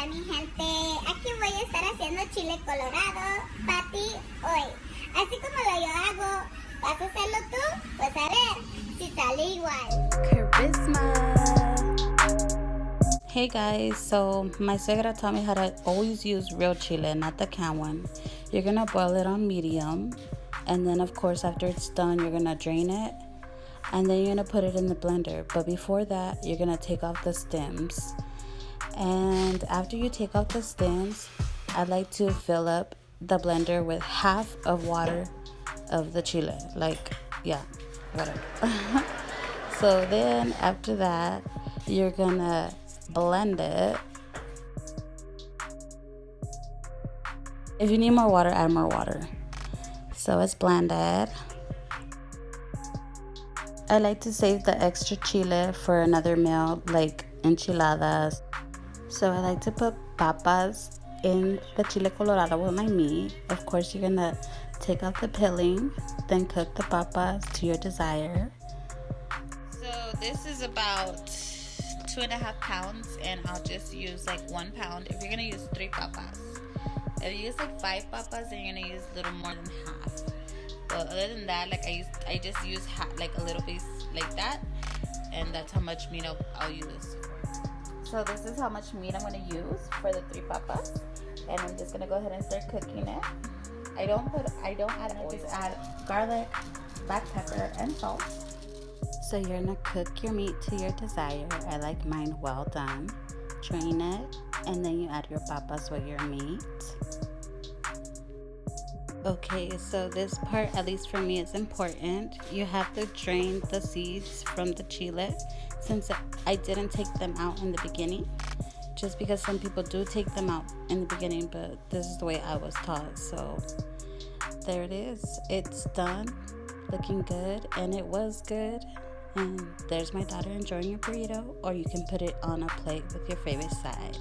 Hola mi gente, aquí voy a estar haciendo chile colorado para ti hoy. Así como lo yo hago, ¿vas a hacerlo tú? Pues a ver si sale igual. Charisma. Hey guys, so my suegra taught me how to always use real chile, not the canned one. You're gonna boil it on medium, and then of course after it's done, you're gonna drain it, and then you're gonna put it in the blender. But before that, you're gonna take off the stems. And after you take off the stems, I like to fill up the blender with half of water of the chile. Like, yeah, whatever. So then after that, you're gonna blend it. If you need more water, add more water. So it's blended. I like to save the extra chile for another meal, like enchiladas. So I like to put papas in the chile colorado with my meat. Of course, you're gonna take out the peeling, then cook the papas to your desire. So this is about 2.5 pounds, and I'll just use like 1 pound if you're gonna use 3 papas. If you use like 5 papas, then you're gonna use a little more than half. But other than that, like I just use like a little piece like that, and that's how much meat I'll use. So this is how much meat I'm gonna use for the 3 papas, and I'm just gonna go ahead and start cooking it. I don't add oil. Just add garlic, black pepper, and salt. So you're gonna cook your meat to your desire. I like mine well done. Drain it, and then you add your papas with your meat. Okay, so this part, at least for me, is important. You have to drain the seeds from the chile, since I didn't take them out in the beginning, just because some people do take them out in the beginning, but this is the way I was taught. So there it is. It's done, looking good, and it was good. And there's my daughter enjoying your burrito, or you can put it on a plate with your favorite side.